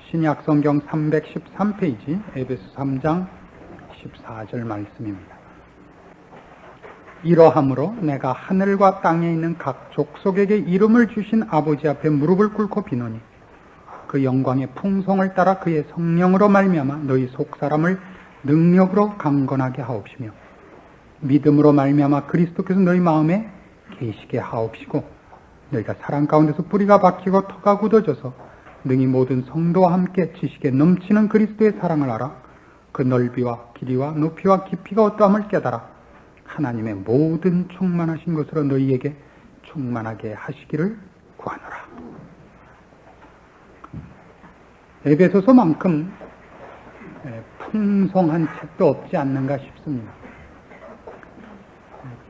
신약성경 313페이지 에베소 3장 14절 말씀입니다. 이러함으로 내가 하늘과 땅에 있는 각 족속에게 이름을 주신 아버지 앞에 무릎을 꿇고 비노니 그 영광의 풍성을 따라 그의 성령으로 말미암아 너희 속사람을 능력으로 강건하게 하옵시며 믿음으로 말미암아 그리스도께서 너희 마음에 계시게 하옵시고 너희가 사랑 가운데서 뿌리가 박히고 터가 굳어져서 능히 모든 성도와 함께 지식에 넘치는 그리스도의 사랑을 알아 그 넓이와 길이와 높이와 깊이가 어떠함을 깨달아 하나님의 모든 충만하신 것으로 너희에게 충만하게 하시기를 구하노라. 에베소서만큼 풍성한 책도 없지 않는가 싶습니다.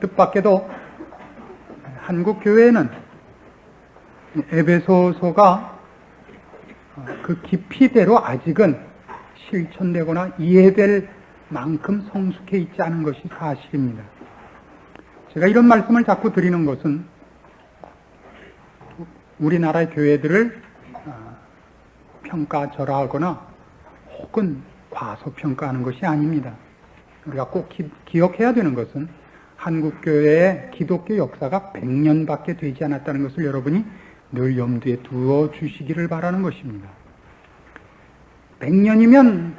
뜻밖에도 한국 교회는 에베소서가 그 깊이대로 아직은 실천되거나 이해될 만큼 성숙해 있지 않은 것이 사실입니다. 제가 이런 말씀을 자꾸 드리는 것은 우리나라의 교회들을 평가절하하거나 혹은 과소평가하는 것이 아닙니다. 우리가 꼭 기억해야 되는 것은 한국교회의 기독교 역사가 100년밖에 되지 않았다는 것을 여러분이 늘 염두에 두어 주시기를 바라는 것입니다. 100년이면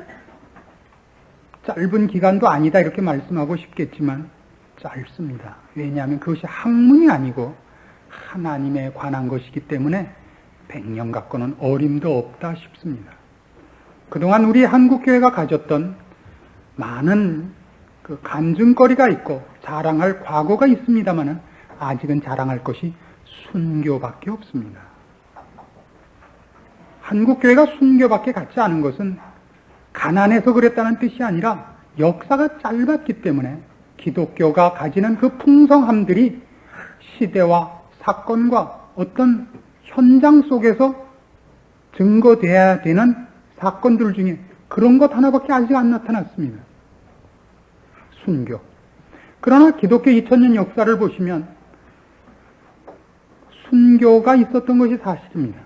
짧은 기간도 아니다 이렇게 말씀하고 싶겠지만 짧습니다. 왜냐하면 그것이 학문이 아니고 하나님에 관한 것이기 때문에 100년 갖고는 어림도 없다 싶습니다. 그동안 우리 한국교회가 가졌던 많은 그 간증거리가 있고 자랑할 과거가 있습니다만 아직은 자랑할 것이 순교밖에 없습니다. 한국교회가 순교밖에 갖지 않은 것은 가난해서 그랬다는 뜻이 아니라 역사가 짧았기 때문에 기독교가 가지는 그 풍성함들이 시대와 사건과 어떤 현장 속에서 증거돼야 되는 사건들 중에 그런 것 하나밖에 아직 안 나타났습니다. 순교. 그러나 기독교 2000년 역사를 보시면 순교가 있었던 것이 사실입니다.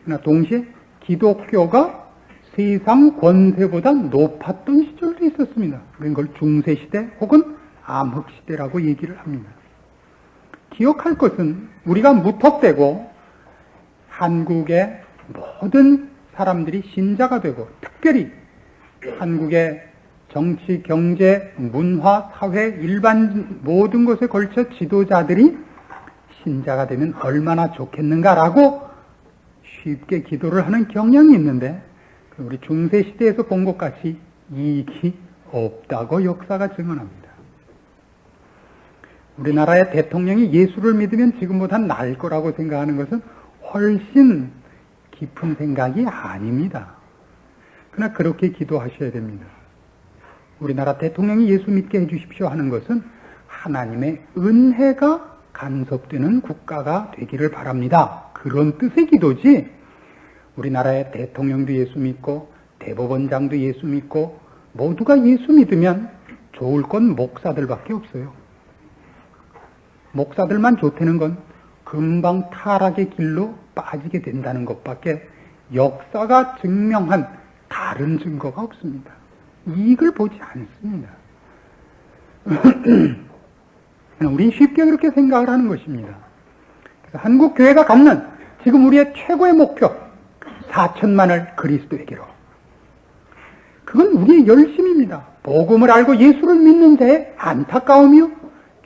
그러나 동시에 기독교가 세상 권세보다 높았던 시절도 있었습니다. 그걸 중세시대 혹은 암흑시대라고 얘기를 합니다. 기억할 것은 우리가 무턱대고 한국의 모든 사람들이 신자가 되고 특별히 한국의 정치, 경제, 문화, 사회, 일반 모든 것에 걸쳐 지도자들이 신자가 되면 얼마나 좋겠는가라고 쉽게 기도를 하는 경향이 있는데 우리 중세시대에서 본 것 같이 이익이 없다고 역사가 증언합니다. 우리나라의 대통령이 예수를 믿으면 지금보다 나을 거라고 생각하는 것은 훨씬 깊은 생각이 아닙니다. 그러나 그렇게 기도하셔야 됩니다. 우리나라 대통령이 예수 믿게 해주십시오 하는 것은 하나님의 은혜가 간섭되는 국가가 되기를 바랍니다. 그런 뜻의 기도지 우리나라의 대통령도 예수 믿고 대법원장도 예수 믿고 모두가 예수 믿으면 좋을 건 목사들밖에 없어요. 목사들만 좋다는 건 금방 타락의 길로 빠지게 된다는 것밖에 역사가 증명한 다른 증거가 없습니다. 이익을 보지 않습니다. 우린 쉽게 그렇게 생각을 하는 것입니다. 그래서 한국 교회가 갖는 지금 우리의 최고의 목표 4천만을 그리스도에게로. 그건 우리의 열심입니다. 복음을 알고 예수를 믿는 자의 안타까움이요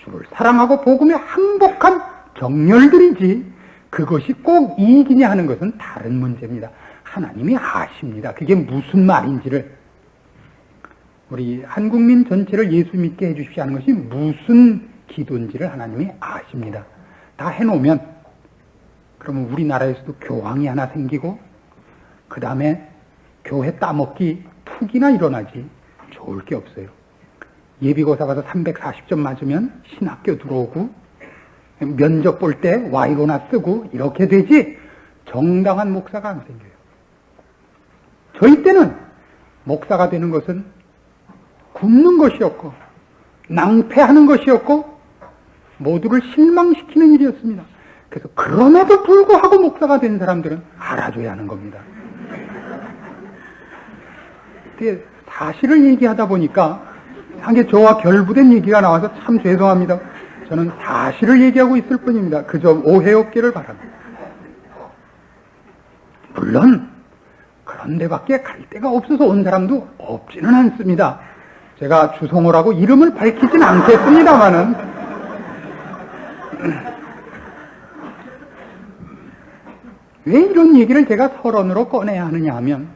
주를 사랑하고 복음에 항복한 정열들이지 그것이 꼭 이익이냐 하는 것은 다른 문제입니다. 하나님이 아십니다. 그게 무슨 말인지를. 우리 한국민 전체를 예수 믿게 해주십시오 하는 것이 무슨 기도인지를 하나님이 아십니다. 다 해놓으면 그러면 우리나라에서도 교황이 하나 생기고 그 다음에 교회 따먹기 툭이나 일어나지 좋을 게 없어요. 예비고사 가서 340점 맞으면 신학교 들어오고 면접 볼 때 Y로나 쓰고 이렇게 되지 정당한 목사가 안 생겨요. 저희 때는 목사가 되는 것은 굶는 것이었고 낭패하는 것이었고 모두를 실망시키는 일이었습니다. 그래서 그럼에도 불구하고 목사가 된 사람들은 알아줘야 하는 겁니다. 그때 사실을 얘기하다 보니까 상에 저와 결부된 얘기가 나와서 참 죄송합니다. 저는 사실을 얘기하고 있을 뿐입니다. 그 점 오해 없기를 바랍니다. 물론 그런 데밖에 갈 데가 없어서 온 사람도 없지는 않습니다. 제가 주성호라고 이름을 밝히진 않겠습니다만은 왜 이런 얘기를 제가 서론으로 꺼내야 하느냐 하면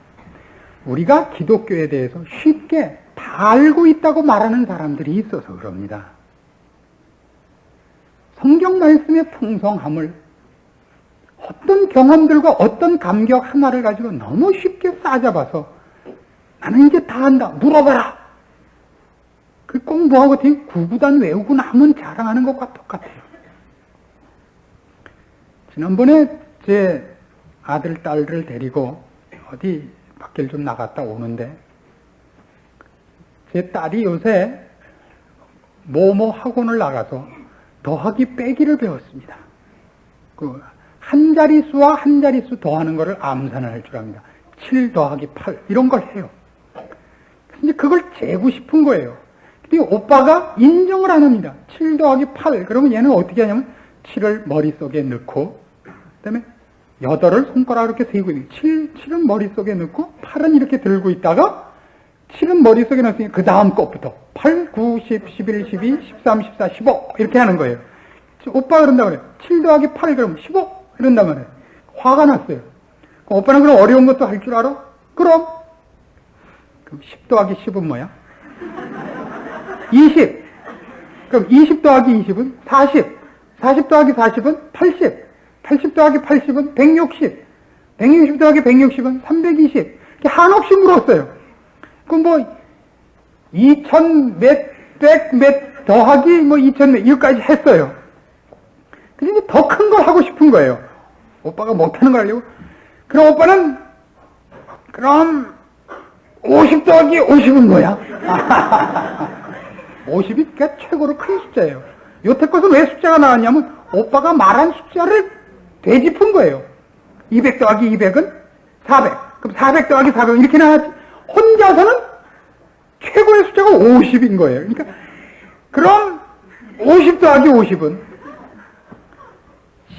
우리가 기독교에 대해서 쉽게 다 알고 있다고 말하는 사람들이 있어서 그럽니다. 성경 말씀의 풍성함을 어떤 경험들과 어떤 감격 하나를 가지고 너무 쉽게 싸잡아서 나는 이제 다 안다. 물어봐라. 그 공부하고 되게 구구단 외우고 나면 자랑하는 것과 똑같아요. 지난번에 제 아들, 딸을 데리고 어디 밖을 좀 나갔다 오는데 제 딸이 요새 뭐뭐 학원을 나가서 더하기 빼기를 배웠습니다. 그 한 자릿수와 한 자릿수 더하는 거를 암산을 할 줄 압니다. 7 더하기 8 이런 걸 해요. 근데 그걸 재고 싶은 거예요. 근데 오빠가 인정을 안 합니다. 7 더하기 8 그러면 얘는 어떻게 하냐면 7을 머릿속에 넣고 그다음에 8을 손가락으로 이렇게 세고 있는 7은 머릿속에 넣고 8은 이렇게 들고 있다가 7은 머릿속에 넣었으니까 그 다음 것부터 8, 9, 10, 11, 12, 13, 14, 15 이렇게 하는 거예요. 오빠가 그런다고 그래요. 7 더하기 8 그러면 15 이런단 말이에요. 화가 났어요. 오빠는 그럼 어려운 것도 할 줄 알아? 그럼 10 더하기 10은 뭐야? 20. 그럼 20 더하기 20은 40. 40 더하기 40은 80. 80 더하기 80은 160. 160 더하기 160은 320. 이렇게 한없이 물었어요. 그럼 뭐 2000 몇 더하기 뭐 2000 몇 이거까지 했어요. 근데 더 큰 걸 하고 싶은 거예요. 오빠가 못하는 걸 하려고. 그럼 오빠는 그럼 50 더하기 50은 뭐야? 50이 그러니까 최고로 큰 숫자예요. 여태껏은 왜 숫자가 나왔냐면 오빠가 말한 숫자를 되짚은 거예요. 200 더하기 200은 400. 그럼 400 더하기 400은 이렇게 나왔지. 혼자서는 최고의 숫자가 50인 거예요. 그러니까 그럼 50 더하기 50은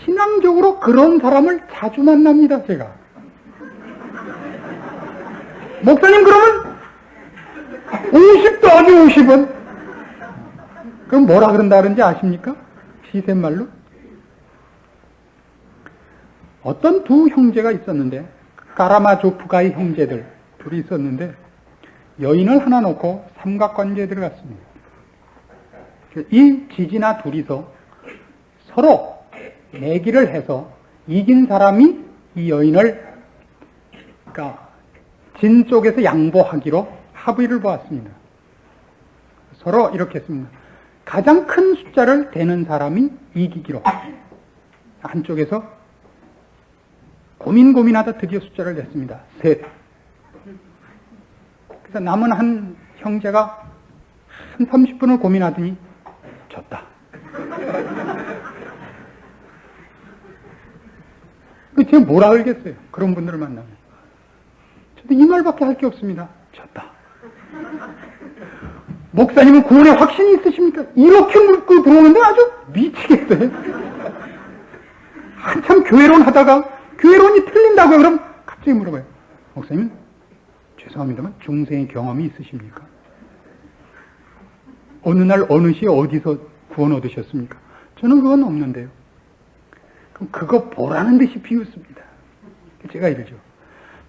신앙적으로 그런 사람을 자주 만납니다, 제가. 목사님, 그러면 50 더하기 50은? 그럼 뭐라 그런다 그런지 아십니까? 시샘말로? 어떤 두 형제가 있었는데, 까라마조프가의 형제들 둘이 있었는데, 여인을 하나 놓고 삼각관계에 들어갔습니다. 이 지지나 둘이서 서로 내기를 해서 이긴 사람이 이 여인을 그러니까 진 쪽에서 양보하기로 합의를 보았습니다. 서로 이렇게 했습니다. 가장 큰 숫자를 대는 사람이 이기기로. 한쪽에서 고민하다 드디어 숫자를 냈습니다. 셋. 그래서 남은 한 형제가 한 30분을 고민하더니 졌다. 제가 뭐라 그러겠어요? 그런 분들을 만나면. 저도 이 말밖에 할 게 없습니다. 졌다. 목사님은 구원에 확신이 있으십니까? 이렇게 물고 들어오는데 아주 미치겠어요. 한참 교회론 하다가 교회론이 틀린다고요. 그럼 갑자기 물어봐요. 목사님, 죄송합니다만 중생의 경험이 있으십니까? 어느 날 어느 시에 어디서 구원 얻으셨습니까? 저는 그건 없는데요. 그럼 그거 보라는 듯이 비웃습니다. 제가 이러죠.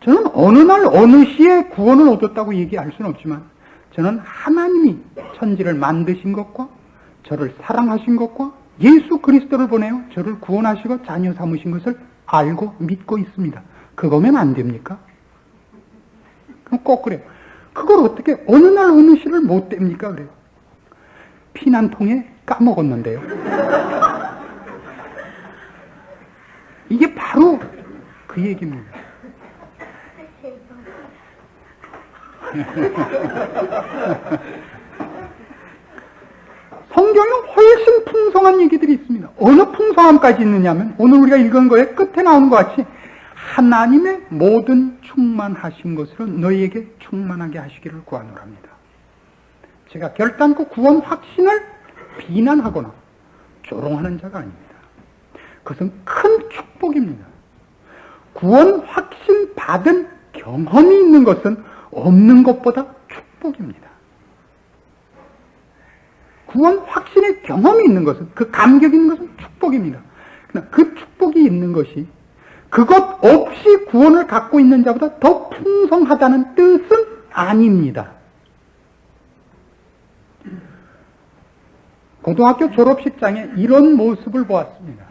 저는 어느 날 어느 시에 구원을 얻었다고 얘기할 수는 없지만 저는 하나님이 천지를 만드신 것과 저를 사랑하신 것과 예수 그리스도를 보내어 저를 구원하시고 자녀 삼으신 것을 알고 믿고 있습니다. 그거면 안 됩니까? 그럼 꼭 그래요. 그걸 어떻게 어느 날 어느 시를 못 댑니까? 그래요. 피난통에 까먹었는데요. 이게 바로 그 얘기입니다. 성경에 훨씬 풍성한 얘기들이 있습니다. 어느 풍성함까지 있느냐면 오늘 우리가 읽은 거에 끝에 나오는 것 같이 하나님의 모든 충만하신 것으로 너희에게 충만하게 하시기를 구하노랍니다. 제가 결단코 구원 확신을 비난하거나 조롱하는 자가 아닙니다. 그것은 큰 축복입니다. 구원 확신 받은 경험이 있는 것은 없는 것보다 축복입니다. 구원 확신의 경험이 있는 것은, 그 감격이 있는 것은 축복입니다. 그러나 그 축복이 있는 것이 그것 없이 구원을 갖고 있는 자보다 더 풍성하다는 뜻은 아닙니다. 고등학교 졸업식장에 이런 모습을 보았습니다.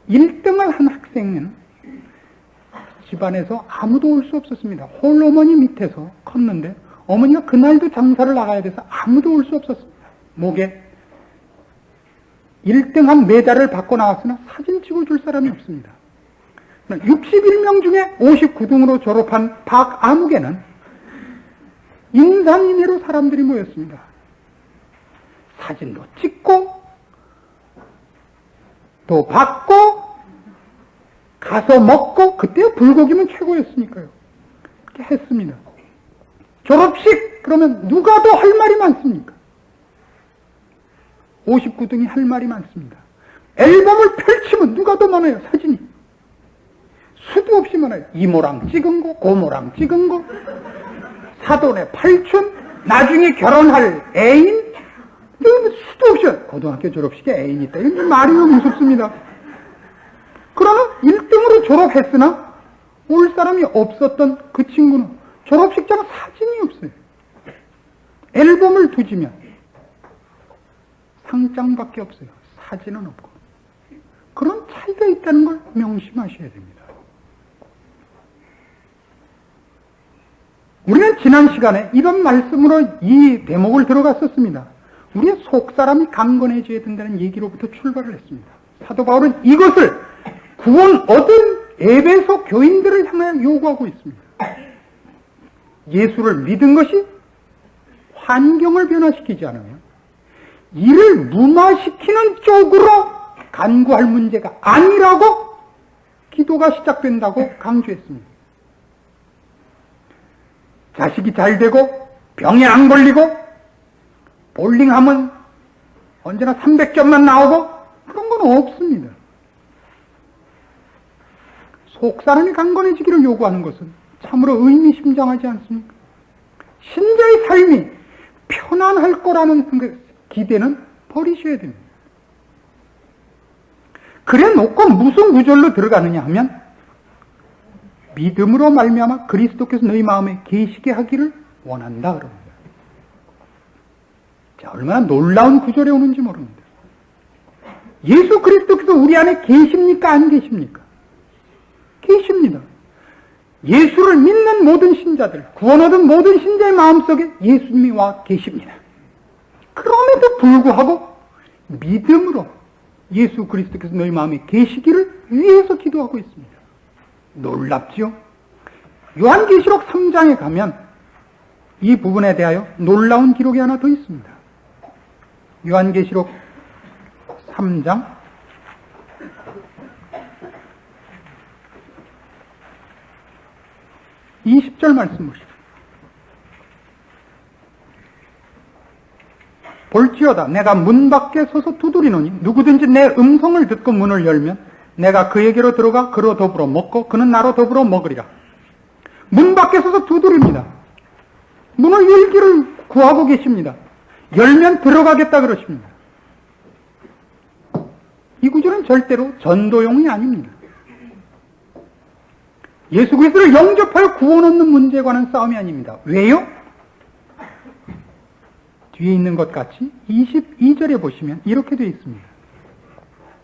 1등을 한 학생은 집안에서 아무도 올 수 없었습니다. 홀어머니 밑에서 컸는데 어머니가 그날도 장사를 나가야 돼서 아무도 올 수 없었습니다. 목에 1등한 메달을 받고 나왔으나 사진 찍어줄 사람이 없습니다. 61명 중에 59등으로 졸업한 박아무개는 인산인해로 사람들이 모였습니다. 사진도 찍고 또 받고 가서 먹고, 그때 불고기면 최고였으니까요. 그렇게 했습니다. 졸업식 그러면 누가 더 할 말이 많습니까? 59등이 할 말이 많습니다. 앨범을 펼치면 누가 더 많아요? 사진이 수도 없이 많아요. 이모랑 찍은 거, 고모랑 찍은 거, 사돈의 팔촌, 나중에 결혼할 애인, 수도 없이. 고등학교 졸업식에 애인 있다, 이건 말이 무섭습니다. 그러나 1등으로 졸업했으나 올 사람이 없었던 그 친구는 졸업식장 사진이 없어요. 앨범을 뒤지면 상장밖에 없어요. 사진은 없고. 그런 차이가 있다는 걸 명심하셔야 됩니다. 우리는 지난 시간에 이런 말씀으로 이 대목을 들어갔었습니다. 우리의 속사람이 강건해져야 된다는 얘기로부터 출발을 했습니다. 사도 바울은 이것을 구원 얻은 에베소 교인들을 향하여 요구하고 있습니다. 예수를 믿은 것이 환경을 변화시키지 않으면 이를 무마시키는 쪽으로 간구할 문제가 아니라고 기도가 시작된다고 강조했습니다. 자식이 잘 되고 병에 안 걸리고 볼링하면 언제나 300점만 나오고 그런 건 없습니다. 속사람이 강건해지기를 요구하는 것은 참으로 의미심장하지 않습니까? 신자의 삶이 편안할 거라는 그 기대는 버리셔야 됩니다. 그래 놓고 무슨 구절로 들어가느냐 하면 믿음으로 말미암아 그리스도께서 너희 마음에 계시게 하기를 원한다 그럽니다. 자, 얼마나 놀라운 구절에 오는지 모릅니다. 예수 그리스도께서 우리 안에 계십니까? 안 계십니까? 계십니다. 예수를 믿는 모든 신자들, 구원 얻은 모든 신자의 마음속에 예수님이 와 계십니다. 그럼에도 불구하고 믿음으로 예수 그리스도께서 너희 마음에 계시기를 위해서 기도하고 있습니다. 놀랍지요? 요한계시록 3장에 가면 이 부분에 대하여 놀라운 기록이 하나 더 있습니다. 요한계시록 3장 20절 말씀 보시죠. 볼지어다 내가 문 밖에 서서 두드리노니 누구든지 내 음성을 듣고 문을 열면 내가 그에게로 들어가 그로 더불어 먹고 그는 나로 더불어 먹으리라. 문 밖에 서서 두드립니다. 문을 열기를 구하고 계십니다. 열면 들어가겠다 그러십니다. 이 구절은 절대로 전도용이 아닙니다. 예수 그리스도를 영접하여 구원 얻는 문제에 관한 싸움이 아닙니다. 왜요? 뒤에 있는 것 같이 22절에 보시면 이렇게 되어 있습니다.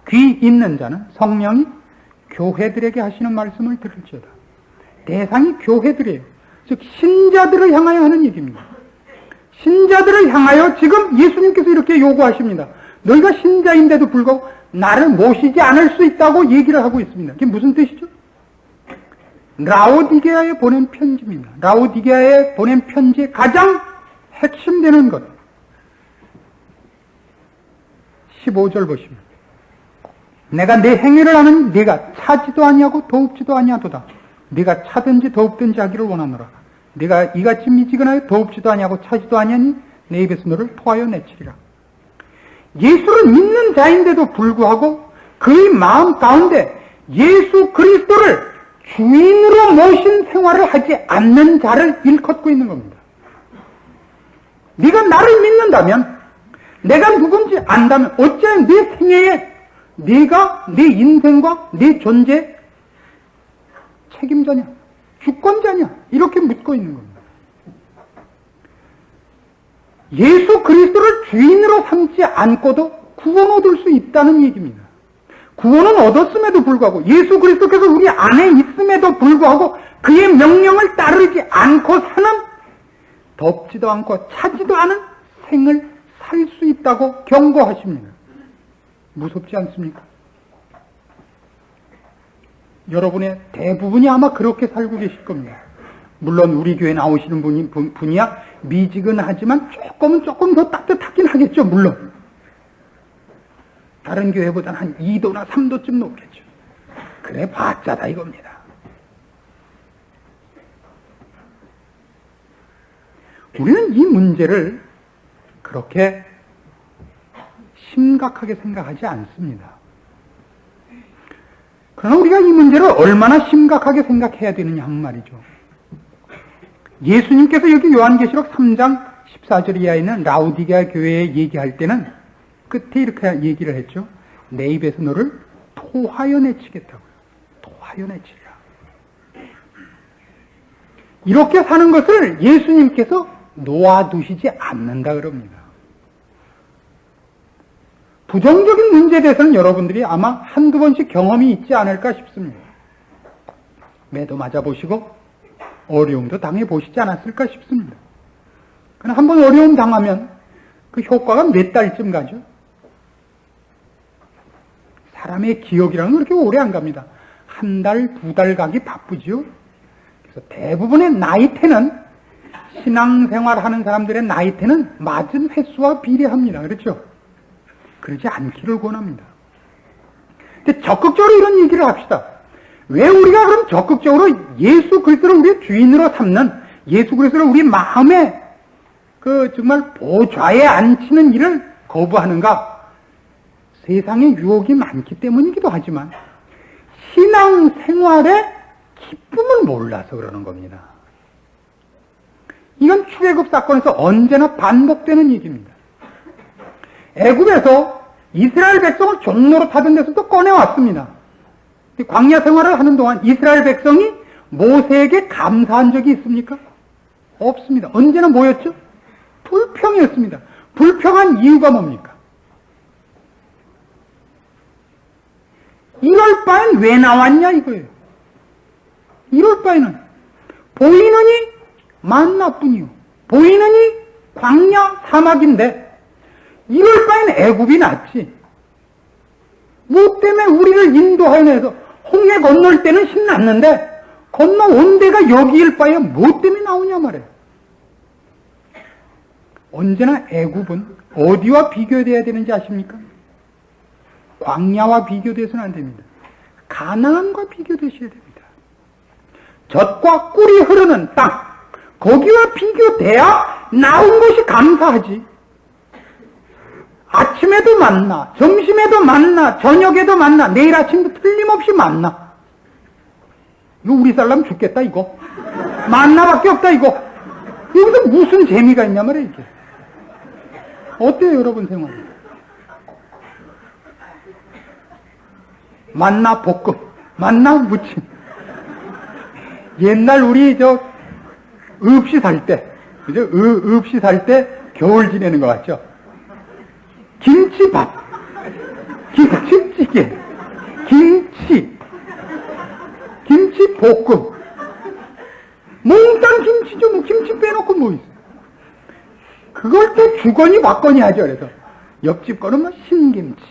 귀 있는 자는 성령이 교회들에게 하시는 말씀을 들을지어다. 대상이 교회들이에요. 즉 신자들을 향하여 하는 얘기입니다. 신자들을 향하여 지금 예수님께서 이렇게 요구하십니다. 너희가 신자인데도 불구하고 나를 모시지 않을 수 있다고 얘기를 하고 있습니다. 그게 무슨 뜻이죠? 라오디게아에 보낸 편지입니다. 라오디게아에 보낸 편지의 가장 핵심되는 것 15절 보시면 내가 내 행위를 아는 네가 차지도 아니하고 더웁지도 아니하도다. 네가 차든지 더웁든지 하기를 원하노라. 네가 이같이 미지근하여 더웁지도 아니하고 차지도 아니하니 내 입에서 너를 토하여 내치리라. 예수를 믿는 자인데도 불구하고 그의 마음 가운데 예수 그리스도를 주인으로 모신 생활을 하지 않는 자를 일컫고 있는 겁니다. 네가 나를 믿는다면, 내가 누군지 안다면 어찌하여 네 생애에 네가 네 인생과 네 존재 책임자냐, 주권자냐, 이렇게 묻고 있는 겁니다. 예수 그리스도를 주인으로 삼지 않고도 구원 얻을 수 있다는 얘기입니다. 구원은 얻었음에도 불구하고, 예수 그리스도께서 우리 안에 있음에도 불구하고 그의 명령을 따르지 않고 사는, 덥지도 않고 차지도 않은 생을 살 수 있다고 경고하십니다. 무섭지 않습니까? 여러분의 대부분이 아마 그렇게 살고 계실 겁니다. 물론 우리 교회 나오시는 분이야 미지근하지만 조금 더 따뜻하긴 하겠죠. 물론 다른 교회보다는 한 2도나 3도쯤 높겠죠. 그래 봤자다 이겁니다. 우리는 이 문제를 그렇게 심각하게 생각하지 않습니다. 그러나 우리가 이 문제를 얼마나 심각하게 생각해야 되느냐 하는 말이죠. 예수님께서 여기 요한계시록 3장 14절 이하에 있는 라우디게아 교회에 얘기할 때는 끝에 이렇게 얘기를 했죠. 내 입에서 너를 토하여 내치겠다고요. 토하여 내치리라. 이렇게 사는 것을 예수님께서 놓아두시지 않는다 그럽니다. 부정적인 문제에 대해서는 여러분들이 아마 한두 번씩 경험이 있지 않을까 싶습니다. 매도 맞아보시고 어려움도 당해보시지 않았을까 싶습니다. 그러나 한번 어려움 당하면 그 효과가 몇 달쯤 가죠. 사람의 기억이라는 건 그렇게 오래 안 갑니다. 한 달, 두 달 가기 바쁘죠. 그래서 대부분의 나이테는, 신앙생활 하는 사람들의 나이테는 맞은 횟수와 비례합니다. 그렇죠? 그러지 않기를 권합니다. 근데 적극적으로 이런 얘기를 합시다. 왜 우리가 그럼 적극적으로 예수 그리스도를 우리의 주인으로 삼는, 예수 그리스도를 우리 마음에 정말 보좌에 앉히는 일을 거부하는가? 세상에 유혹이 많기 때문이기도 하지만 신앙생활의 기쁨을 몰라서 그러는 겁니다. 이건 출애굽 사건에서 언제나 반복되는 얘기입니다. 애굽에서 이스라엘 백성을 종로로 타던 데서도 꺼내왔습니다. 광야 생활을 하는 동안 이스라엘 백성이 모세에게 감사한 적이 있습니까? 없습니다. 언제나 뭐였죠? 불평이었습니다. 불평한 이유가 뭡니까? 이럴 바엔 왜 나왔냐 이거예요. 이럴 바에는 보이느니 만나뿐이요, 보이느니 광야 사막인데 이럴 바엔 애굽이 낫지. 뭐 때문에 우리를 인도하여 내서 홍해 건널 때는 신났는데 건너온 데가 여기일 바에 뭐 때문에 나오냐 말이에요. 언제나 애굽은 어디와 비교돼야 되는지 아십니까? 광야와 비교돼서는 안 됩니다. 가나안과 비교되셔야 됩니다. 젖과 꿀이 흐르는 땅, 거기와 비교돼야 나온 것이 감사하지. 아침에도 만나, 점심에도 만나, 저녁에도 만나, 내일 아침도 틀림없이 만나. 이거 우리 살람 죽겠다 이거. 만나밖에 없다 이거. 여기서 무슨 재미가 있냐 말이에요 이게. 어때요 여러분 생활? 만나 볶음, 만나 무침. 옛날 우리 읍시 살 때, 그죠? 읍시 살 때 겨울 지내는 것 같죠? 김치밥, 김치찌개, 김치볶음. 몽땅 김치죠. 뭐 김치 빼놓고 뭐 있어. 그걸 또 주거니 받거니 하죠. 그래서 옆집 거는 뭐 신김치,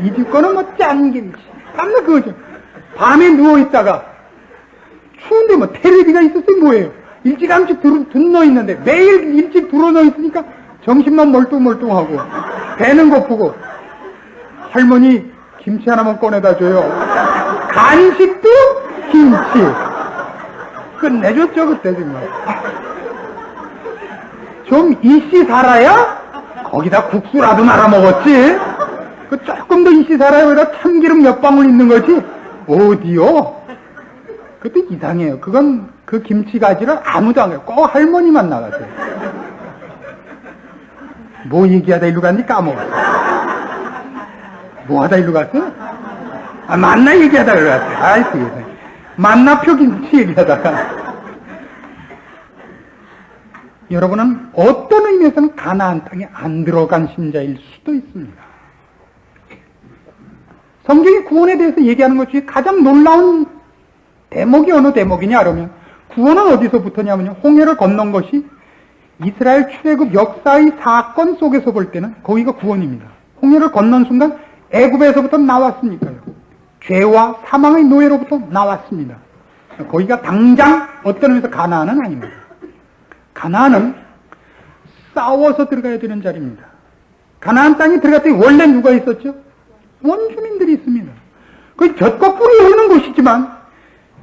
이 집 거는 뭐 짠김치. 맨날 그거죠. 밤에 누워있다가 추운데 뭐 텔레비가 있었어요 뭐예요. 일찌감치 들어 있는데 매일 일찍 들어 있으니까 정신만 멀뚱멀뚱하고 배는 고프고 할머니 김치 하나만 꺼내다 줘요. 간식도 김치, 끝내줬죠, 그때 정말. 좀 이씨 살아야 거기다 국수라도 말아 먹었지. 그 조금 더 이씨 살아야 거기다 참기름 몇 방울 있는 거지. 어디요? 그것도 이상해요. 그건 그 김치가지를 아무도 안 가요. 꼭 할머니만 나가세요. 뭐 얘기하다 일로 갔니 까먹었어. 뭐 하다 일로 갔어? 아, 만나 얘기하다 일로 갔어요. 아이고, 만나표 김치 얘기하다가. 여러분은 어떤 의미에서는 가나안 땅에 안 들어간 신자일 수도 있습니다. 성경이 구원에 대해서 얘기하는 것 중에 가장 놀라운 대목이 어느 대목이냐 그러면 구원은 어디서부터냐면요. 홍해를 건넌 것이 이스라엘 출애굽 역사의 사건 속에서 볼 때는 거기가 구원입니다. 홍해를 건넌 순간 애굽에서부터 나왔으니까요. 죄와 사망의 노예로부터 나왔습니다. 거기가 당장 어떤 의미에서 가나안은 아닙니다. 가나안은 싸워서 들어가야 되는 자리입니다. 가나안 땅에 들어갔더니 원래 누가 있었죠? 원주민들이 있습니다. 그 젖과 꿀이 흐르는 곳이지만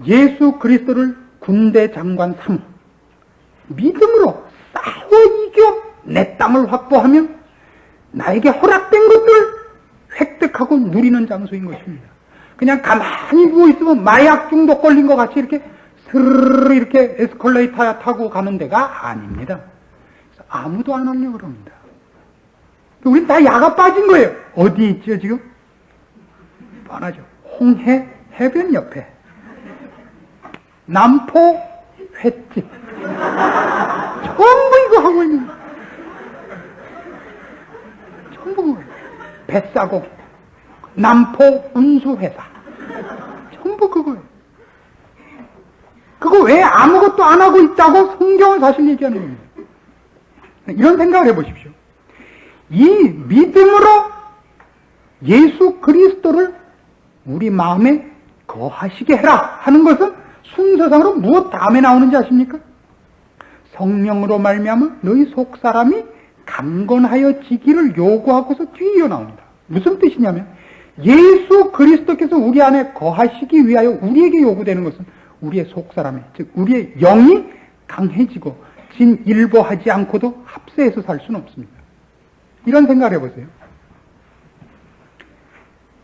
예수 그리스도를 군대 장관 삼 믿음으로 싸워 이겨 내 땅을 확보하며 나에게 허락된 것들 획득하고 누리는 장소인 것입니다. 그냥 가만히 누워있으면 마약 중독 걸린 것 같이 이렇게 스르르 이렇게 에스컬레이터 타고 가는 데가 아닙니다. 그래서 아무도 안 하려고 그럽니다. 우린 다 야가 빠진 거예요. 어디에 있죠 지금? 뻔하죠. 홍해 해변 옆에 남포 횟집 전부 이거 하고 있는 거예요. 전부 뱃사공 남포 운수회사 전부 그거예요. 그거 왜 아무것도 안 하고 있다고 성경은 사실 얘기하는 겁니다. 이런 생각을 해보십시오. 이 믿음으로 예수 그리스도를 우리 마음에 거하시게 해라 하는 것은 순서상으로 무엇 다음에 나오는지 아십니까? 성령으로 말미암아 너희 속사람이 강건하여지기를 요구하고서 뒤이어 나옵니다. 무슨 뜻이냐면 예수 그리스도께서 우리 안에 거하시기 위하여 우리에게 요구되는 것은 우리의 속사람이, 즉 우리의 영이 강해지고 진일보하지 않고도 합세해서 살 수는 없습니다. 이런 생각을 해보세요.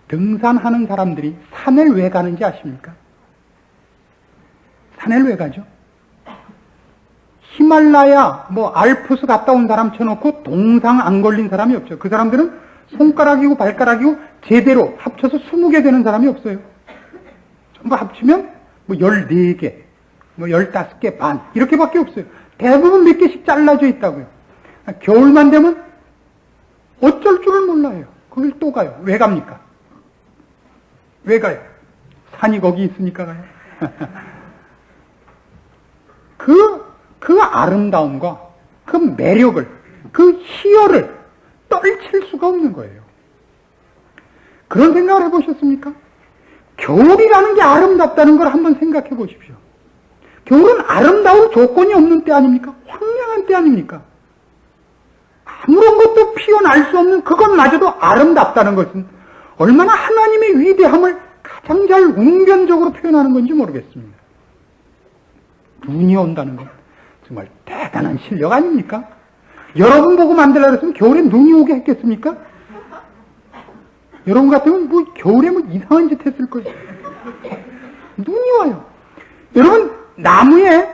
등산하는 사람들이 산을 왜 가는지 아십니까? 산을 왜 가죠? 히말라야, 알프스 갔다 온 사람 쳐놓고 동상 안 걸린 사람이 없죠. 그 사람들은 손가락이고 발가락이고 제대로 합쳐서 20개 되는 사람이 없어요. 전부 합치면 14개, 15개 반, 이렇게밖에 없어요. 대부분 몇 개씩 잘라져 있다고요. 겨울만 되면 어쩔 줄을 몰라요. 거길 또 가요. 왜 갑니까? 왜 가요? 산이 거기 있으니까 가요. 그 아름다움과 그 매력을, 그 희열을 떨칠 수가 없는 거예요. 그런 생각을 해보셨습니까? 겨울이라는 게 아름답다는 걸 한번 생각해 보십시오. 겨울은 아름다운 조건이 없는 때 아닙니까? 황량한 때 아닙니까? 아무런 것도 피어날 수 없는 그것마저도 아름답다는 것은 얼마나 하나님의 위대함을 가장 잘 웅변적으로 표현하는 건지 모르겠습니다. 눈이 온다는 건 정말 대단한 실력 아닙니까? 여러분 보고 만들려고 했으면 겨울에 눈이 오게 했겠습니까? 여러분 같으면 겨울에 이상한 짓 했을 거예요. 눈이 와요. 여러분, 나무에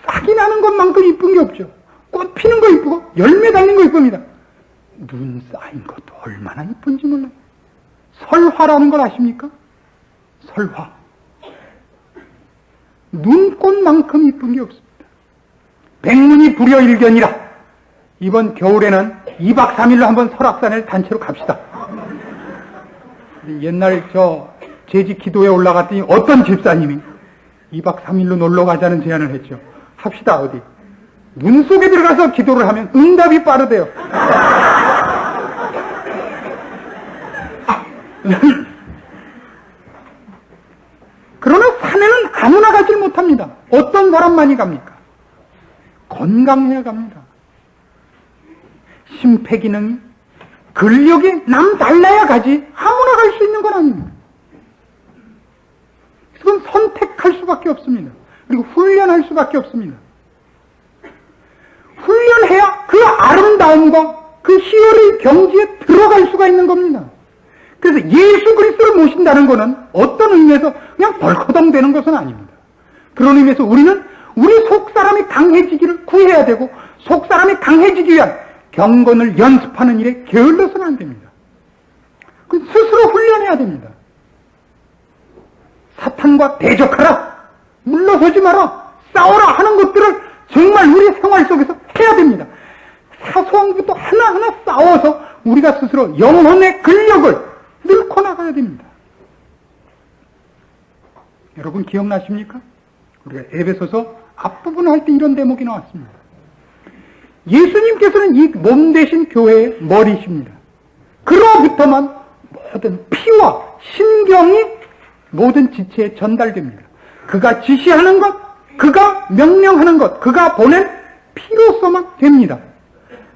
싹이 나는 것만큼 이쁜 게 없죠. 꽃 피는 거 이쁘고 열매 달린 거 이쁩니다. 눈 쌓인 것도 얼마나 이쁜지 몰라요. 설화라는 걸 아십니까? 설화. 눈꽃만큼 이쁜 게 없습니다. 백문이 불여일견이라. 이번 겨울에는 2박 3일로 한번 설악산을 단체로 갑시다. 옛날 제지 기도에 올라갔더니 어떤 집사님이 2박 3일로 놀러 가자는 제안을 했죠. 합시다. 어디 눈 속에 들어가서 기도를 하면 응답이 빠르대요. 그러나 산에는 아무나 가질 못합니다. 어떤 사람만이 갑니까? 건강해야 갑니다. 심폐기능이, 근력이 남달라야 가지 아무나 갈 수 있는 건 아닙니다. 그건 선택할 수밖에 없습니다. 그리고 훈련할 수밖에 없습니다. 훈련해야 그 아름다움과 그 희열의 경지에 들어갈 수가 있는 겁니다. 그래서 예수 그리스도를 모신다는 것은 어떤 의미에서 그냥 덜커덩 되는 것은 아닙니다. 그런 의미에서 우리는 우리 속사람이 강해지기를 구해야 되고, 속사람이 강해지기 위한 경건을 연습하는 일에 게을러서는 안 됩니다. 스스로 훈련해야 됩니다. 사탄과 대적하라, 물러서지 마라, 싸워라 하는 것들을 정말 우리 생활 속에서 해야 됩니다. 사소한 것부터 하나하나 싸워서 우리가 스스로 영혼의 근력을 늘고 나가야 됩니다. 여러분 기억나십니까? 우리가 에베소서 앞부분 할 때 이런 대목이 나왔습니다. 예수님께서는 이 몸 되신 교회의 머리십니다. 그로부터만 모든 피와 신경이 모든 지체에 전달됩니다. 그가 지시하는 것, 그가 명령하는 것, 그가 보낸 피로서만 됩니다.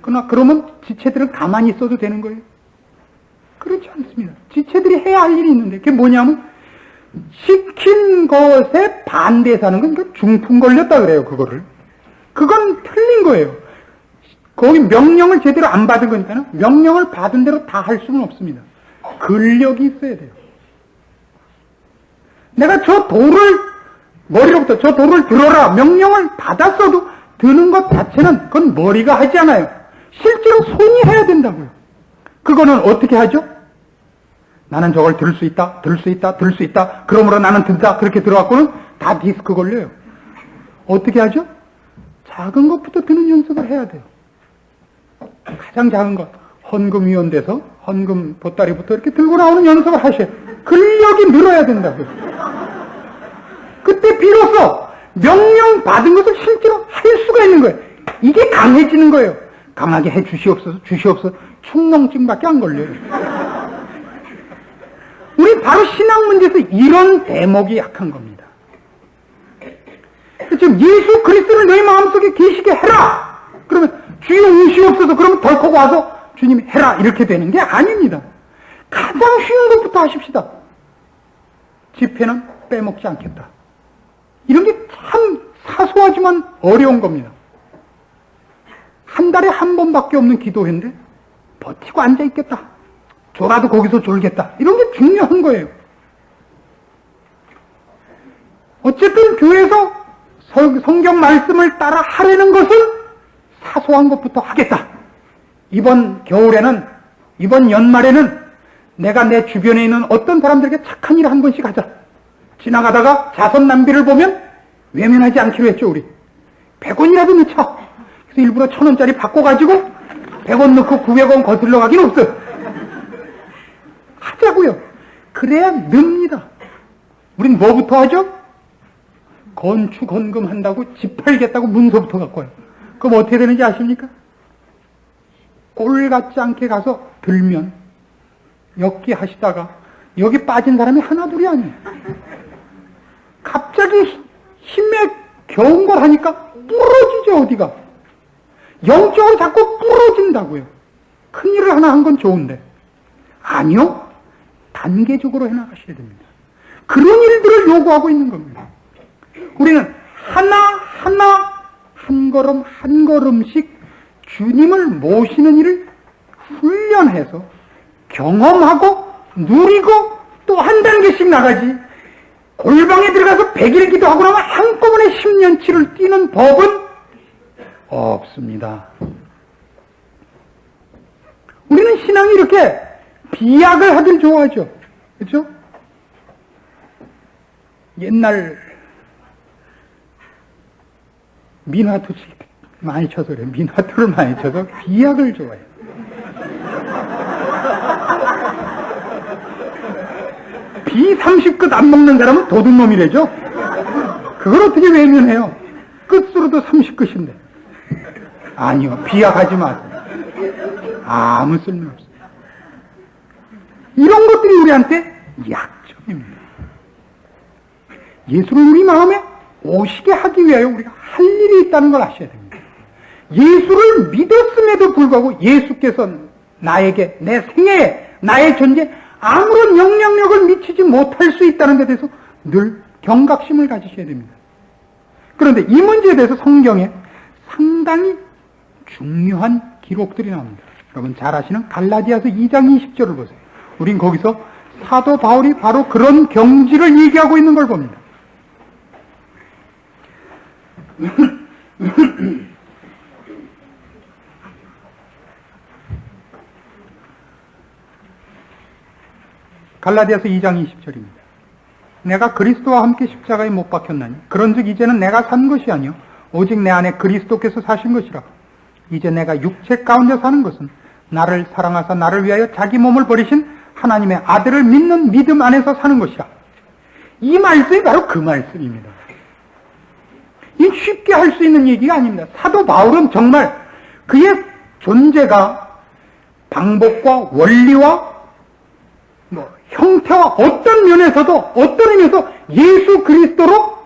그러나 그러면 지체들은 가만히 있어도 되는 거예요? 그렇지 않습니다. 지체들이 해야 할 일이 있는데, 그게 뭐냐면 시킨 것에 반대해서 하는 건 중풍 걸렸다 그래요. 그건 틀린 거예요. 거기 명령을 제대로 안 받은 거니까요. 명령을 받은 대로 다 할 수는 없습니다. 근력이 있어야 돼요. 내가 저 돌을 머리로부터 저 돌을 들어라 명령을 받았어도 드는 것 자체는 그건 머리가 하지 않아요. 실제로 손이 해야 된다고요. 그거는 어떻게 하죠? 나는 저걸 들 수 있다, 들 수 있다, 들 수 있다. 그러므로 나는 든다. 그렇게 들어갖고는 다 디스크 걸려요. 어떻게 하죠? 작은 것부터 드는 연습을 해야 돼요. 가장 작은 것, 헌금위원 돼서 헌금 보따리부터 이렇게 들고 나오는 연습을 하셔요. 근력이 늘어야 된다고요. 그때 비로소 명령 받은 것을 실제로 할 수가 있는 거예요. 이게 강해지는 거예요. 강하게 해 주시옵소서, 주시옵소서. 충농증밖에 안 걸려요. 우리 바로 신앙 문제에서 이런 대목이 약한 겁니다. 지금 예수 그리스도를 너희 마음속에 계시게 해라! 그러면 주여 오시옵소서. 그러면 덜컥 와서 주님이 해라 이렇게 되는 게 아닙니다. 가장 쉬운 것부터 하십시다. 집회는 빼먹지 않겠다. 이런 게 참 사소하지만 어려운 겁니다. 한 달에 한 번밖에 없는 기도회인데 버티고 앉아있겠다. 졸아도 거기서 졸겠다. 이런 게 중요한 거예요. 어쨌든 교회에서 성경 말씀을 따라 하려는 것은 사소한 것부터 하겠다. 이번 겨울에는, 이번 연말에는 내가 내 주변에 있는 어떤 사람들에게 착한 일을 한 번씩 하자. 지나가다가 자선 낭비를 보면 외면하지 않기로 했죠, 우리. 100원이라도 넣자. 그래서 일부러 1000원짜리 바꿔가지고 100원 넣고 900원 거슬러 가긴 없어요. 하자고요. 그래야 늡니다. 우린 뭐부터 하죠? 건축 헌금 한다고 집 팔겠다고 문서부터 갖고 와요. 그럼 어떻게 되는지 아십니까? 꼴 같지 않게 가서 들면 엮기 하시다가 여기 빠진 사람이 하나둘이 아니에요. 갑자기 힘에 겨운 걸 하니까 부러지죠, 어디가. 영적으로 자꾸 부러진다고요. 큰일을 하나 한 건 좋은데. 아니요. 단계적으로 해나가셔야 됩니다. 그런 일들을 요구하고 있는 겁니다. 우리는 하나하나 한 걸음 한 걸음씩 주님을 모시는 일을 훈련해서 경험하고 누리고 또 한 단계씩 나가지, 골방에 들어가서 100일 기도하고 나면 한꺼번에 10년치를 뛰는 법은 없습니다. 우리는 신앙이 이렇게 비약을 하길 좋아하죠. 그렇죠? 옛날 민화투 많이 쳐서 그래요. 민화투를 많이 쳐서 비약을 좋아해요. 비 30끝 안 먹는 사람은 도둑놈이래죠. 그걸 어떻게 외면해요? 끝으로도 30끝인데. 아니요, 비약하지 마세요. 아무 쓸모 없어요. 이런 것들이 우리한테 약점입니다. 예수를 우리 마음에 오시게 하기 위하여 우리가 할 일이 있다는 걸 아셔야 됩니다. 예수를 믿었음에도 불구하고 예수께서 나에게, 내 생애에, 나의 존재에 아무런 영향력을 미치지 못할 수 있다는 데 대해서 늘 경각심을 가지셔야 됩니다. 그런데 이 문제에 대해서 성경에 상당히 중요한 기록들이 나옵니다. 여러분 잘 아시는 갈라디아서 2장 20절을 보세요. 우린 거기서 사도 바울이 바로 그런 경지를 얘기하고 있는 걸 봅니다. 갈라디아서 2장 20절입니다. 내가 그리스도와 함께 십자가에 못 박혔나니 그런즉 이제는 내가 산 것이 아니요 오직 내 안에 그리스도께서 사신 것이라. 이제 내가 육체 가운데 사는 것은 나를 사랑하사 나를 위하여 자기 몸을 버리신 하나님의 아들을 믿는 믿음 안에서 사는 것이라. 이 말씀이 바로 그 말씀입니다. 이 쉽게 할 수 있는 얘기가 아닙니다. 사도 바울은 정말 그의 존재가 방법과 원리와 형태와 어떤 면에서도 어떤 의미에서 예수 그리스도로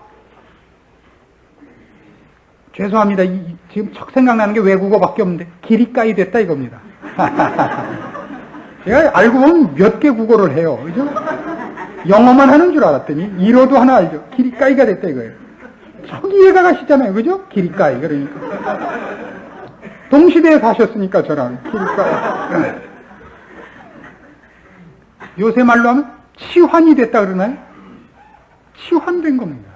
죄송합니다. 지금 척 생각나는 게 외국어밖에 없는데 기리까이 됐다 이겁니다. 제가 알고 보면 몇 개 국어를 해요. 그죠? 영어만 하는 줄 알았더니 일어도 하나 알죠. 기리까이가 됐다 이거예요. 참 이해가 가시잖아요. 그죠? 기리까이. 그러니까. 동시대에 사셨으니까 저랑 기리까이. 요새 말로 하면 치환이 됐다 그러나요? 치환된 겁니다.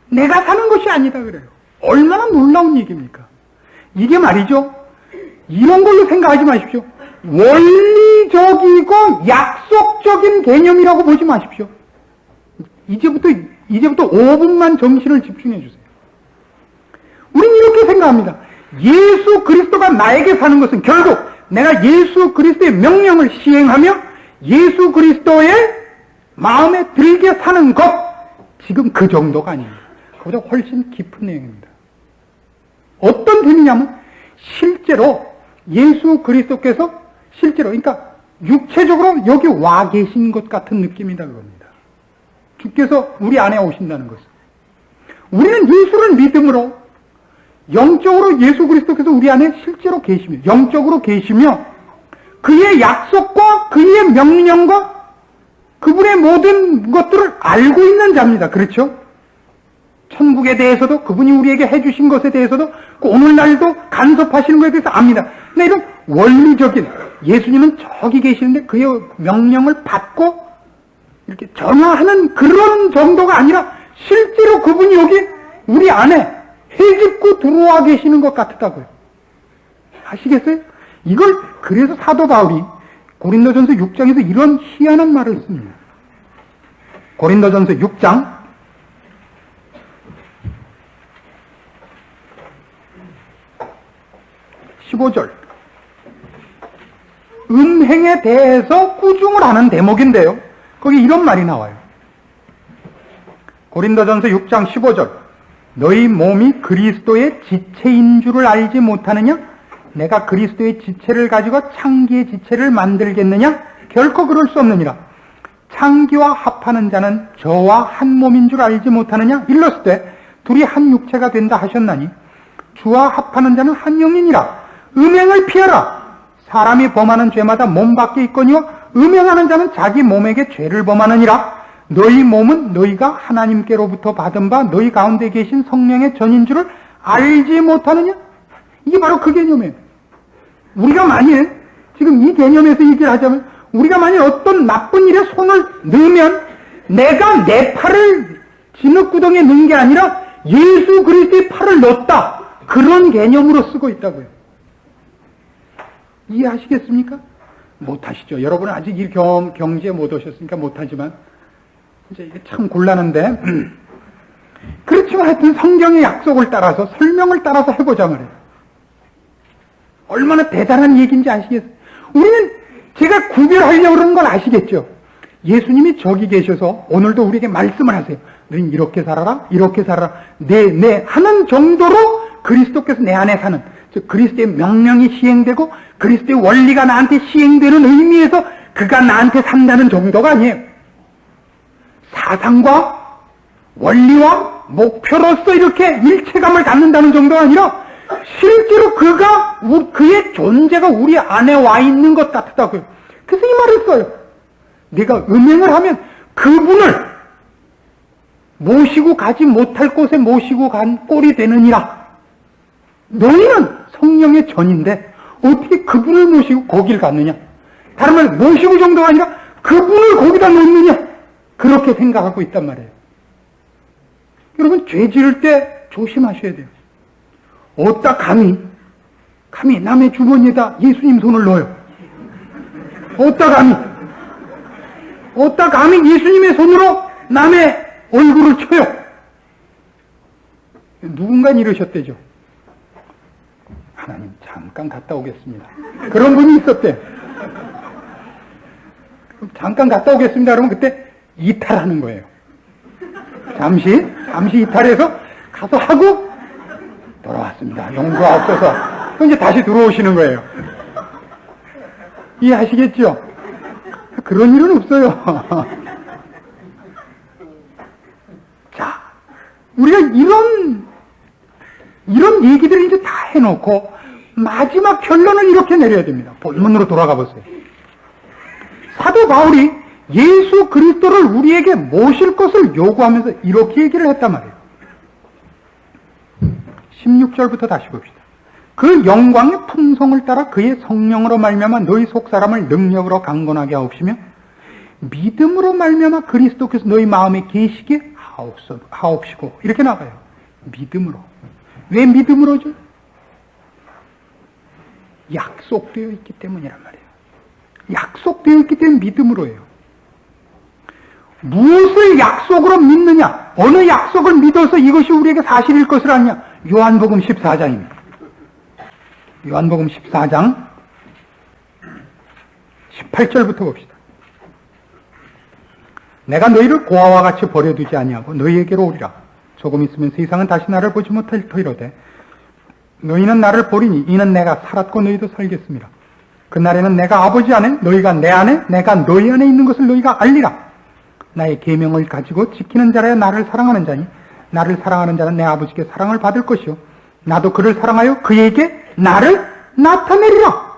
내가 사는 것이 아니다 그래요. 얼마나 놀라운 얘기입니까? 이게 말이죠. 이런 걸로 생각하지 마십시오. 원리적이고 약속적인 개념이라고 보지 마십시오. 이제부터 5분만 정신을 집중해 주세요. 우리는 이렇게 생각합니다. 예수 그리스도가 나에게 사는 것은 결국 내가 예수 그리스도의 명령을 시행하며 예수 그리스도의 마음에 들게 사는 것, 지금 그 정도가 아닙니다. 그보다 훨씬 깊은 내용입니다. 어떤 의미냐면 실제로 예수 그리스도께서 실제로 그러니까 육체적으로 여기 와 계신 것 같은 느낌이다 그겁니다. 주께서 우리 안에 오신다는 것은 우리는 예수를 믿음으로 영적으로 예수 그리스도께서 우리 안에 실제로 계시며 영적으로 계시며 그의 약속과 그의 명령과 그분의 모든 것들을 알고 있는 자입니다. 그렇죠? 천국에 대해서도 그분이 우리에게 해주신 것에 대해서도 오늘날도 간섭하시는 것에 대해서 압니다. 근데 이런 원리적인 예수님은 저기 계시는데 그의 명령을 받고 이렇게 전화하는 그런 정도가 아니라 실제로 그분이 여기 우리 안에 해집고 들어와 계시는 것 같다고요. 아시겠어요? 이걸 그래서 사도 바울이 고린도전서 6장에서 이런 희한한 말을 씁니다. 고린도전서 6장 15절 음행에 대해서 꾸중을 하는 대목인데요. 거기 이런 말이 나와요. 고린도전서 6장 15절 너희 몸이 그리스도의 지체인 줄을 알지 못하느냐? 내가 그리스도의 지체를 가지고 창기의 지체를 만들겠느냐? 결코 그럴 수 없느니라. 창기와 합하는 자는 저와 한 몸인 줄 알지 못하느냐? 일렀을 때 둘이 한 육체가 된다 하셨나니 주와 합하는 자는 한 영이니라. 음행을 피하라. 사람이 범하는 죄마다 몸 밖에 있거니와 음행하는 자는 자기 몸에게 죄를 범하느니라. 너희 몸은 너희가 하나님께로부터 받은 바 너희 가운데 계신 성령의 전인 줄을 알지 못하느냐? 이게 바로 그 개념이에요. 우리가 만일 지금 이 개념에서 얘기를 하자면 우리가 만일 어떤 나쁜 일에 손을 넣으면 내가 내 팔을 진흙구덩이에 넣은 게 아니라 예수 그리스도의 팔을 넣었다. 그런 개념으로 쓰고 있다고요. 이해하시겠습니까? 못하시죠. 여러분은 아직 이 경지에 못 오셨으니까 못하지만 이제 이게 참 곤란한데 그렇지만 하여튼 성경의 약속을 따라서 설명을 따라서 해보자 말이에요. 얼마나 대단한 얘기인지 아시겠어요? 우리는 제가 구별하려고 그러는 걸 아시겠죠? 예수님이 저기 계셔서 오늘도 우리에게 말씀을 하세요. 너희는 이렇게 살아라, 이렇게 살아라, 네 하는 정도로 그리스도께서 내 안에 사는, 즉 그리스도의 명령이 시행되고 그리스도의 원리가 나한테 시행되는 의미에서 그가 나한테 산다는 정도가 아니에요. 사상과 원리와 목표로서 이렇게 일체감을 갖는다는 정도가 아니라 실제로 그의 존재가 우리 안에 와 있는 것 같다고요. 그래서 이 말을 써요. 내가 음행을 하면 그분을 모시고 가지 못할 곳에 모시고 간 꼴이 되느니라. 너희는 성령의 전인데 어떻게 그분을 모시고 거길 갔느냐? 다른 말로 모시고 정도가 아니라 그분을 거기다 놓느냐? 그렇게 생각하고 있단 말이에요. 여러분, 죄 지을 때 조심하셔야 돼요. 어따 감히 남의 주머니에다 예수님 손을 넣어요. 어따 감히 예수님의 손으로 남의 얼굴을 쳐요. 누군가 이러셨대죠. 하나님, 잠깐 갔다 오겠습니다. 그런 분이 있었대. 잠깐 갔다 오겠습니다. 그러면 그때 이탈하는 거예요. 잠시 이탈해서 가서 하고 돌아왔습니다. 용서가 없어서. 그럼 이제 다시 들어오시는 거예요. 이해하시겠죠? 그런 일은 없어요. 자, 우리가 이런 얘기들을 이제 다 해놓고 마지막 결론을 이렇게 내려야 됩니다. 본문으로 돌아가 보세요. 사도 바울이 예수 그리스도를 우리에게 모실 것을 요구하면서 이렇게 얘기를 했단 말이에요. 16절부터 다시 봅시다. 그 영광의 풍성을 따라 그의 성령으로 말미암아 너희 속사람을 능력으로 강건하게 하옵시며 믿음으로 말미암아 그리스도께서 너희 마음에 계시게 하옵시고, 이렇게 나가요. 믿음으로. 왜 믿음으로죠? 약속되어 있기 때문이란 말이에요. 약속되어 있기 때문에 믿음으로예요. 무엇을 약속으로 믿느냐? 어느 약속을 믿어서 이것이 우리에게 사실일 것을 아느냐? 요한복음 14장입니다. 요한복음 14장 18절부터 봅시다. 내가 너희를 고아와 같이 버려두지 아니하고 너희에게로 오리라. 조금 있으면 세상은 다시 나를 보지 못할 터이로되 너희는 나를 보리니 이는 내가 살았고 너희도 살겠습니다. 그날에는 내가 아버지 안에 너희가 내 안에 내가 너희 안에 있는 것을 너희가 알리라. 나의 계명을 가지고 지키는 자라야 나를 사랑하는 자니 나를 사랑하는 자는 내 아버지께 사랑을 받을 것이요 나도 그를 사랑하여 그에게 나를 나타내리라.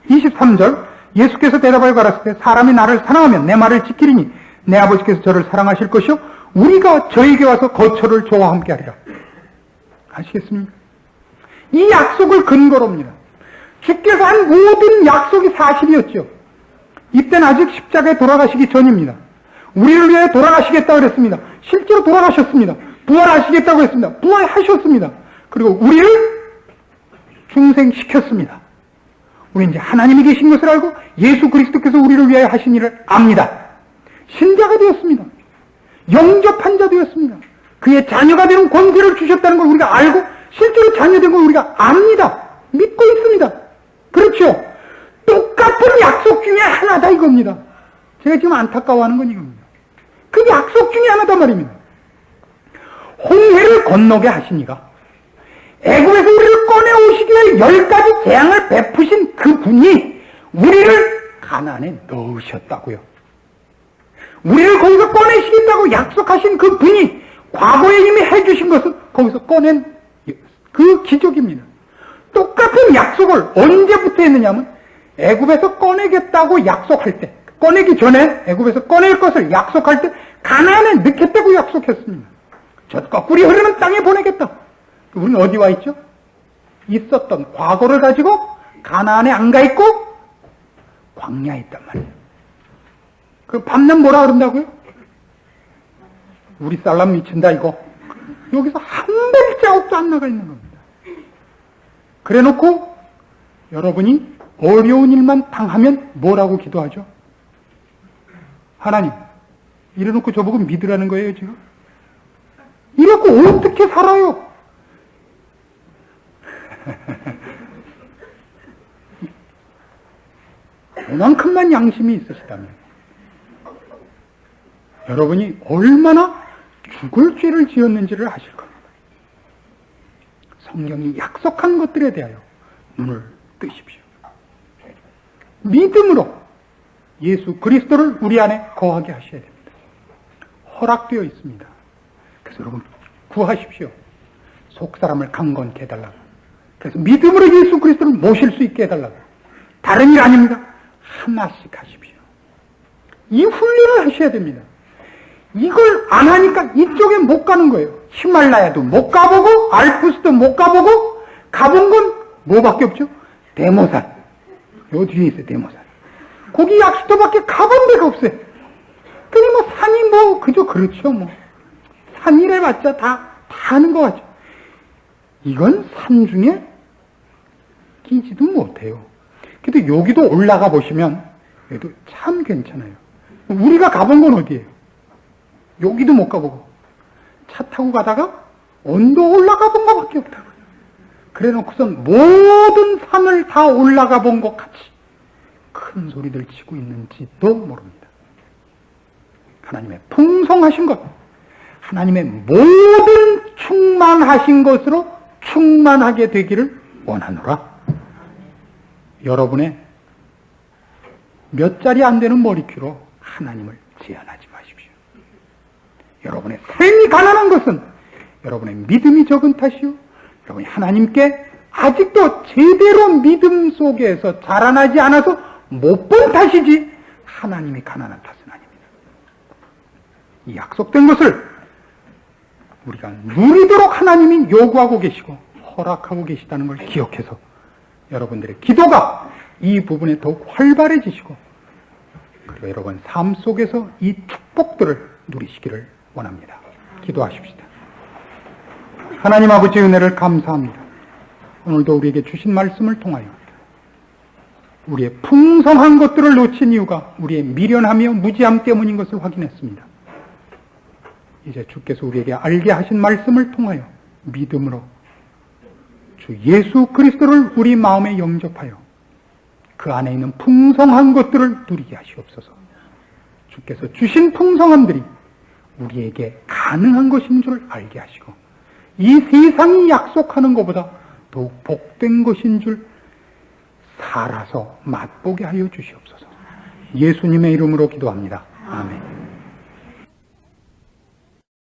23절 예수께서 대답하여 가라사대 사람이 나를 사랑하면 내 말을 지키리니 내 아버지께서 저를 사랑하실 것이요 우리가 저에게 와서 거처를 저와 함께 하리라. 아시겠습니까? 이 약속을 근거로입니다. 주께서 한 모든 약속이 사실이었죠. 이때는 아직 십자가에 돌아가시기 전입니다. 우리를 위해 돌아가시겠다고 그랬습니다. 실제로 돌아가셨습니다. 부활하시겠다고 했습니다. 부활하셨습니다. 그리고 우리를 중생시켰습니다. 우리 이제 하나님이 계신 것을 알고 예수 그리스도께서 우리를 위하여 하신 일을 압니다. 신자가 되었습니다. 영접한 자 되었습니다. 그의 자녀가 되는 권세를 주셨다는 걸 우리가 알고 실제로 자녀된 걸 우리가 압니다. 믿고 있습니다. 그렇죠? 똑같은 약속 중에 하나다 이겁니다. 제가 지금 안타까워하는 건 이겁니다. 그 약속 중에 하나단 말입니다. 홍해를 건너게 하시니가 애굽에서 우리를 꺼내오시기 위해 10가지 재앙을 베푸신 그 분이 우리를 가나안에 넣으셨다고요. 우리를 거기서 꺼내시겠다고 약속하신 그 분이 과거에 이미 해주신 것을 거기서 꺼낸 그 기적입니다. 똑같은 약속을 언제부터 했느냐면 애굽에서 꺼내겠다고 약속할 때, 꺼내기 전에 애굽에서 꺼낼 것을 약속할 때 가나안에 넣겠다고 약속했습니다. 젖과 꿀이 흐르는 땅에 보내겠다. 우리는 어디 와 있죠? 있었던 과거를 가지고 가나안에 안 가 있고 광야에 있단 말이에요. 그 밤낮 뭐라 그런다고요? 우리 살람 미친다 이거. 여기서 한 발자국도 안 나가 있는 겁니다. 그래 놓고 여러분이 어려운 일만 당하면 뭐라고 기도하죠? 하나님, 이래 놓고 저보고 믿으라는 거예요 지금? 이래놓고 어떻게 살아요? 그만큼만 양심이 있으시다면 여러분이 얼마나 죽을 죄를 지었는지를 아실 겁니다. 성경이 약속한 것들에 대하여 눈을 뜨십시오. 믿음으로 예수 그리스도를 우리 안에 거하게 하셔야 됩니다. 허락되어 있습니다. 그래서 여러분 구하십시오. 속사람을 강건케 해달라고. 그래서 믿음으로 예수 그리스도를 모실 수 있게 해달라고. 다른 일 아닙니다. 하나씩 하십시오. 이 훈련을 하셔야 됩니다. 이걸 안 하니까 이쪽에 못 가는 거예요. 히말라야도 못 가보고 알프스도 못 가보고 가본 건 뭐밖에 없죠? 대모산. 요 뒤에 있어요. 대모산. 거기 약수터밖에 가본 데가 없어요. 그니 뭐 산이 뭐 그저 그렇죠. 뭐 산이래 봤자 다 하는 것 같죠. 이건 산 중에 끼지도 못해요. 그래도 여기도 올라가 보시면 여기도 참 괜찮아요. 우리가 가본 건 어디예요? 여기도 못 가보고 차 타고 가다가 언덕 올라가 본 것밖에 없다고요. 그래 놓고선 모든 산을 다 올라가 본 것 같이 큰 소리들 치고 있는지도 모릅니다. 하나님의 풍성하신 것, 하나님의 모든 충만하신 것으로 충만하게 되기를 원하노라. 여러분의 몇 자리 안 되는 머리키로 하나님을 제한하지 마십시오. 여러분의 삶이 가난한 것은 여러분의 믿음이 적은 탓이요, 여러분이 하나님께 아직도 제대로 믿음 속에서 자라나지 않아서 못 본 탓이지 하나님이 가난한 탓은 아닙니다. 이 약속된 것을 우리가 누리도록 하나님이 요구하고 계시고 허락하고 계시다는 걸 기억해서 여러분들의 기도가 이 부분에 더욱 활발해지시고, 그리고 여러분 삶 속에서 이 축복들을 누리시기를 원합니다. 기도하십시다. 하나님 아버지 은혜를 감사합니다. 오늘도 우리에게 주신 말씀을 통하여 우리의 풍성한 것들을 놓친 이유가 우리의 미련하며 무지함 때문인 것을 확인했습니다. 이제 주께서 우리에게 알게 하신 말씀을 통하여 믿음으로 주 예수 그리스도를 우리 마음에 영접하여 그 안에 있는 풍성한 것들을 누리게 하시옵소서. 주께서 주신 풍성함들이 우리에게 가능한 것인 줄 알게 하시고, 이 세상이 약속하는 것보다 더욱 복된 것인 줄 살아서 맛보게 하여 주시옵소서. 예수님의 이름으로 기도합니다. 아멘.